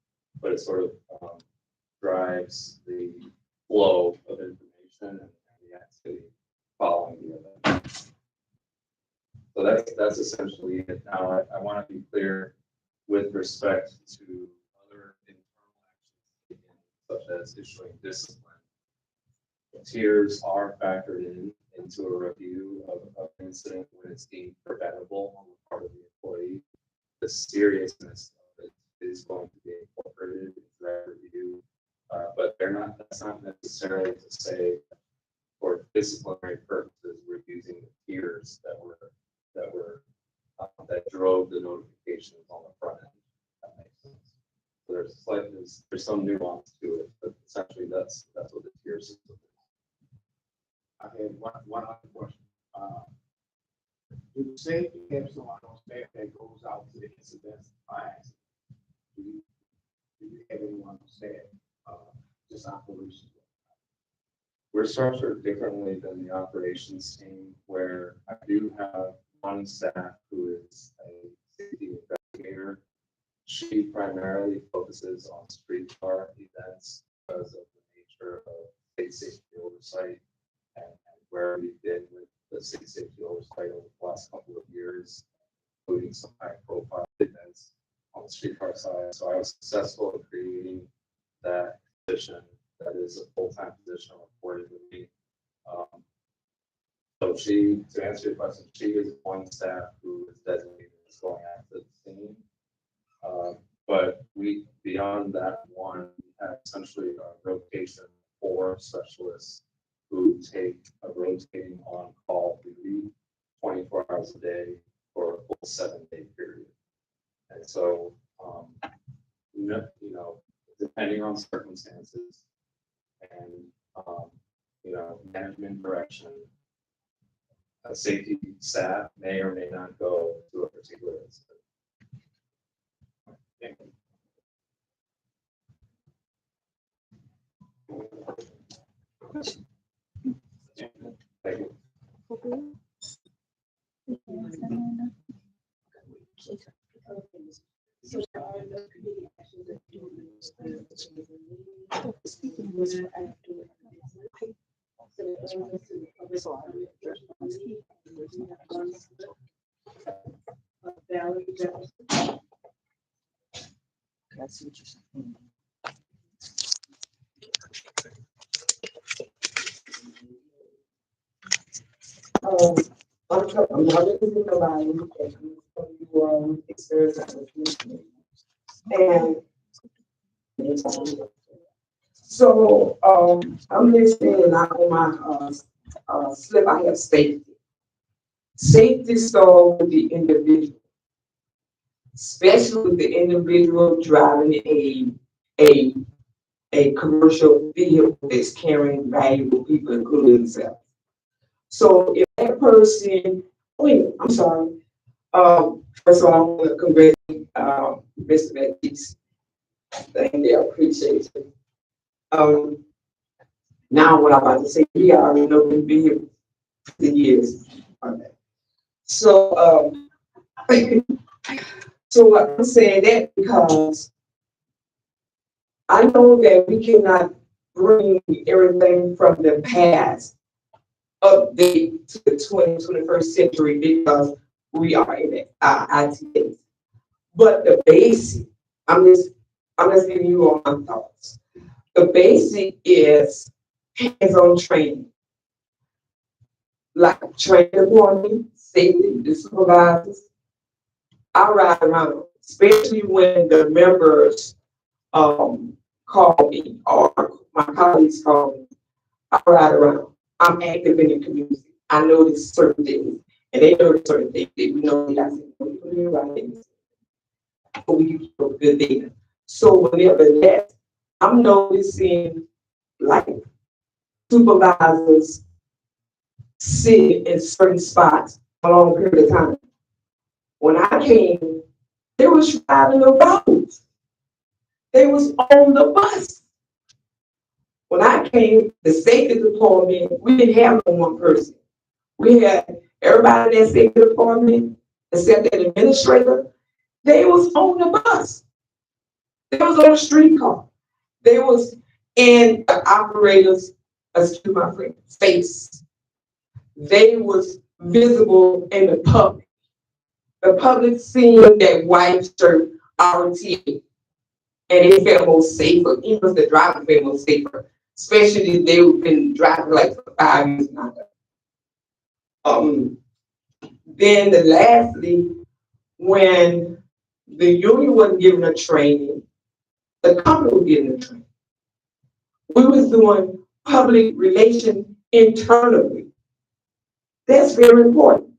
but it sort of drives the flow of information and the activity following the event. So that's essentially it. Now, I want to be clear with respect to other internal actions taken, such as issuing discipline. Tiers are factored into a review of an incident when it's deemed preventable on the part of the employee. The seriousness of it is going to be incorporated into that review, but that's not necessarily to say for disciplinary purposes factors that drove the notifications on the front end. That makes sense. So there's some nuance to it, but essentially that's what the tier system is. I had one other question. Do the safety have someone on staff that goes out to the incidents accidents? Do you have anyone on staff, just operations? We're structured differently than the operations team, where I do have one staff who is a safety investigator. She primarily focuses on streetcar events because of the nature of state safety oversight and where we've been with the state safety oversight over the last couple of years, including some high profile events on the streetcar side. So I was successful in creating that position that is a full-time position reported with me. So to answer your question, she is one staff who is designated as going out to the scene. But beyond that one, we have essentially a rotation of 4 specialists who take a rotating on-call duty 24 hours a day for a full 7-day period. And so, depending on circumstances and, management direction, a safety staff may or may not go to a particular incident. Thank you. Thank you. So are the committee actions that do speaking with her after Valerie Jefferson. That's interesting. I'm not looking to nobody, you experience that. And so I'm listening, and on my slip I have safety. Safety starts with the individual, especially the individual driving a commercial vehicle that's carrying valuable people, including themselves. So if that person, I'm sorry. First of all, I want to congratulate Mr. Baptiste. Thank you, I appreciate it. Now what I'm about to say, we already know we've been here for years. Okay. So so I'm saying that because I know that we cannot bring everything from the past update to the 21st century because we are in it, IT days. But the basic, I'm just giving you all my thoughts. The basic is hands-on training, like training department, safety, the supervisors. I ride around, especially when the members call me or my colleagues call me. I ride around. I'm active in the community. I notice certain things, and they notice certain things. They know that I say, right things. But we keep up good data. So whenever that, I'm noticing like supervisors sitting in certain spots for a long period of time. When I came, they was driving the roads. They was on the bus. When I came, the safety department, we didn't have no one person. We had everybody in that safety department, except that administrator, they was on the bus. They was on the streetcar. They was in the operators, excuse my friend, face. They was visible in the public. The public seen that white shirt RTA, and they felt more safer. Even the driver felt more safer, especially if they've been driving like for 5 years now. Then lastly, when the union wasn't giving a training, the company was getting a training. We was doing public relations internally. That's very important.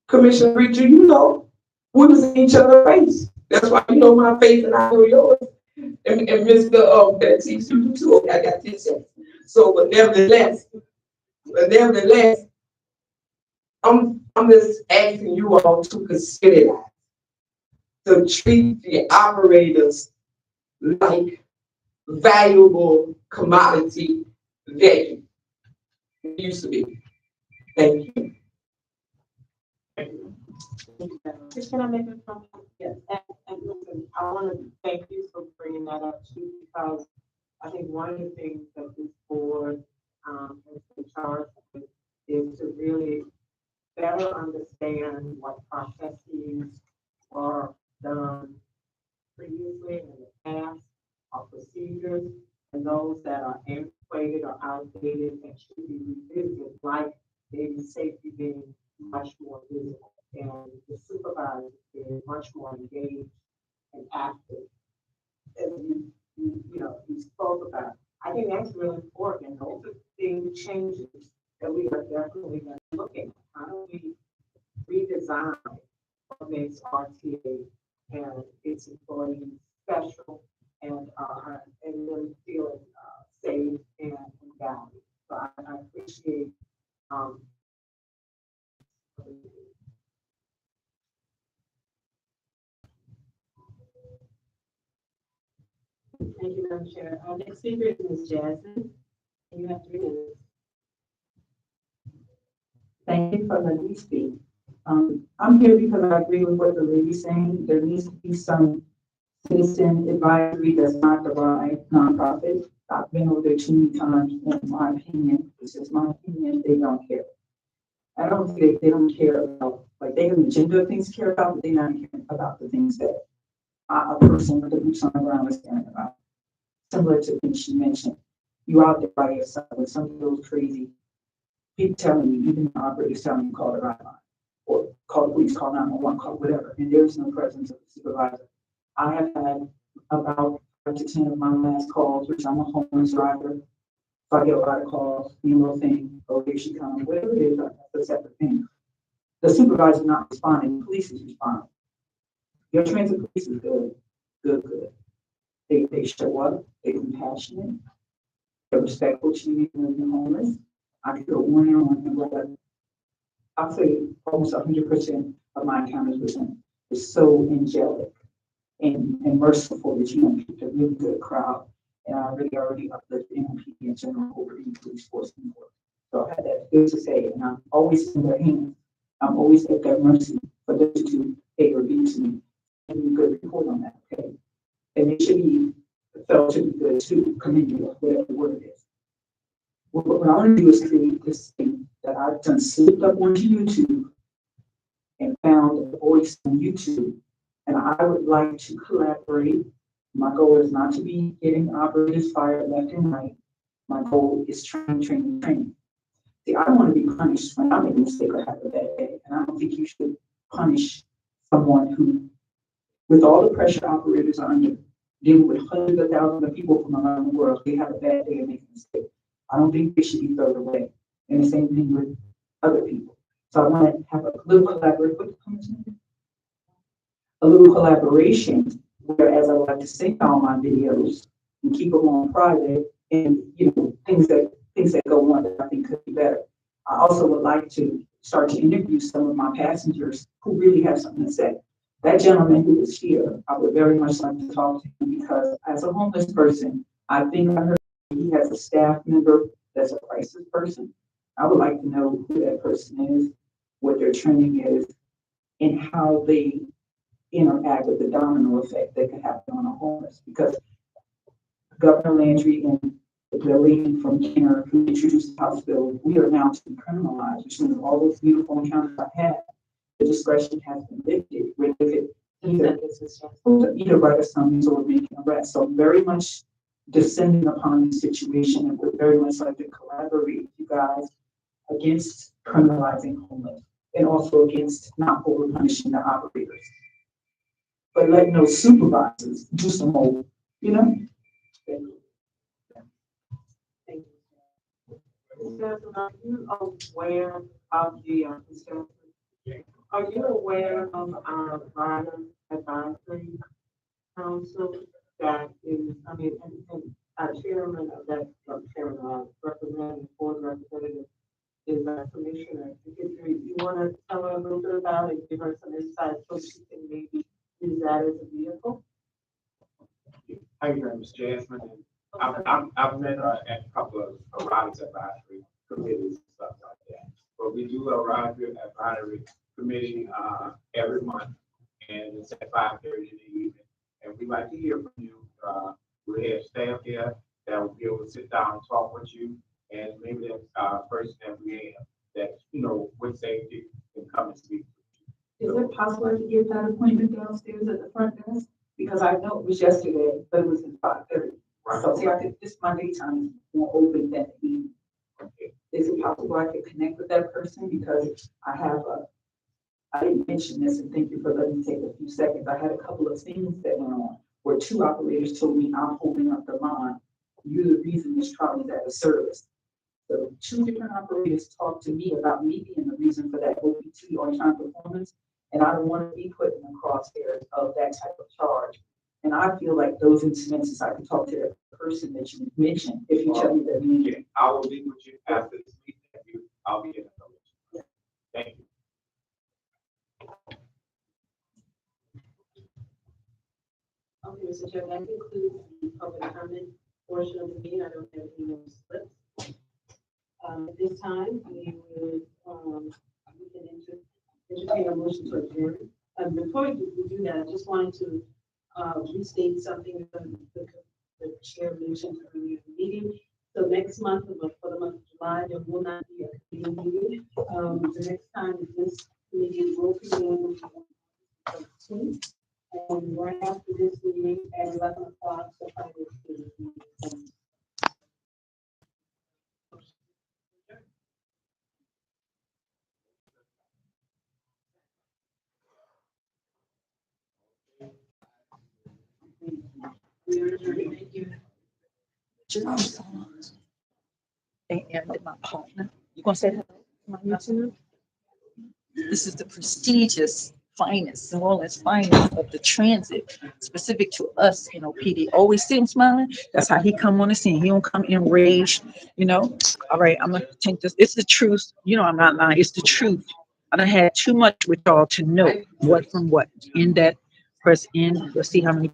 Commissioner Preacher, you know, we was in each other's face. That's why you know my face and I know yours. And Mr. Betsy, you do too. I got this. So, but nevertheless, I'm just asking you all to consider that, to treat the operators like valuable commodity that it used to be. Thank you. Can I make a comment? Yes, and listen, I want to thank you for bringing that up too, because I think one of the things that this board, has been charged with is to really better understand what processes are done previously in the past, or procedures, and those that are antiquated or outdated that should be revisited, like maybe safety being much more visible and the supervisor being much more engaged and active. As you spoke about. I think that's really important. And those are things, changes that we are definitely going to look at. How do we redesign what makes RTA and its employees special and really feel safe and valued. So I appreciate um, thank you, Madam Chair. Our next speaker is Ms. Jasmine. You have 3 minutes. Thank you for letting me speak. I'm here because I agree with what the lady's saying. There needs to be some citizen advisory that's not the right nonprofit. I've been over there too many times, in my opinion, this is my opinion, they don't care. I don't think they don't care about, like, they have an agenda of things to care about, but they're not caring about the things that a person with the boots on the ground is caring about. Similar to things she mentioned, you out there by yourself with some of those crazy people telling you, even the operators telling you, call the right line, or call the police, call 911, call whatever, and there's no presence of the supervisor. I have had about 5 to 10 of my last calls, which I'm a homeless driver. If I get a lot of calls, you know, thing, oh, here she comes, whatever it is, that's a separate thing. The supervisor not responding, the police is responding. Your transit police is good, good. They show up, they're compassionate, they're respectful to you when you're homeless. I could go on and on. I'll say almost 100% of my encounters with them is so angelic and merciful that you don't keep a really good crowd. And I really already uplift NMP in general over the police force anymore. So I had that good to say, and I'm always in their hands. I'm always at their mercy for those to pay or be to me. And you good report on that, okay? And it should be felt to be good too, commendable, whatever the word is. What I want to do is create this thing that I've done slipped up onto YouTube and found a voice on YouTube. And I would like to collaborate. My goal is not to be getting operators fired left and right. My goal is train. See, I don't want to be punished when I make a mistake or have a bad day. And I don't think you should punish someone who, with all the pressure operators are under, dealing with hundreds of thousands of people from around the world, they have a bad day and make a mistake. I don't think they should be thrown away. And the same thing with other people. So I want to have a little collaboration. A little collaboration, whereas I like to sync all my videos and keep them on private, and things that go on that I think could be better. I also would like to start to interview some of my passengers who really have something to say. That gentleman who is here, I would very much like to talk to him because as a homeless person, I think I heard he has a staff member that's a crisis person. I would like to know who that person is, what their training is, and how they interact with the domino effect that can happen on a homeless. Because Governor Landry and the lady from Kenner who introduced the House bill, we are now to be criminalized, which means all those beautiful encounters I've had, the discretion has been lifted. With it, either write a summons or make an arrest. So very much descending upon the situation, and would very much like to collaborate with you guys against criminalizing homeless and also against not over punishing the operators. But letting those supervisors do some more, Thank you. Are you aware of the discussion? Are you aware of our rider advisory council that is, I mean, and our chairman of that, chairman, representative, board representative is our commissioner. If you want to tell her a little bit about it, give her some insight so she can maybe use that as a vehicle? How you doing, Ms. Jasmine? I've met at a couple of riders advisory committees and stuff like that. But we do a rider advisory committee, every month, and it's at 5:30 in the evening. And we like to hear from you. We have staff here that will be able to sit down and talk with you, and maybe that, person that we have that, would say you can come and speak. Is it possible to get that appointment downstairs at the front desk? Because I know it was yesterday, but it was at 5:30. Right. So see, I think this Monday time is more open than the evening. Okay. Is it possible I could connect with that person? Because I didn't mention this, and thank you for letting me take a few seconds. I had a couple of things that went on where two operators told me I'm holding up the line. You're the reason this trolley's out of service. So two different operators talked to me about me being the reason for that OPT, on-time performance, and I don't want to be put in the crosshairs of that type of charge. And I feel like those incidences, I can talk to the person that you mentioned, if you tell me that. Yeah, I will meet with you after this meeting. I'll be in the. Thank you. Okay, Mr. Chair, that concludes the public comment portion of the meeting. I don't have any more slips. At this time, we can entertain a motion to adjourn. Before we do that, I just wanted to restate something that the chair mentioned earlier in the meeting. So next month, for the month of July, there will not be a committee meeting. The next time this meeting will begin on the 13th. And right after this meeting at 11 o'clock, the finance committee meeting. We are adjourned. Thank you. And my partner. You gonna say hello to my YouTube? This is the prestigious finest, New Orleans finest of the transit, specific to us, PD. Always see him smiling. That's how he come on the scene. He don't come enraged, All right, I'm gonna take this. It's the truth. I'm not lying. It's the truth. I done had too much with y'all to know what from what in that press in. Let's see how many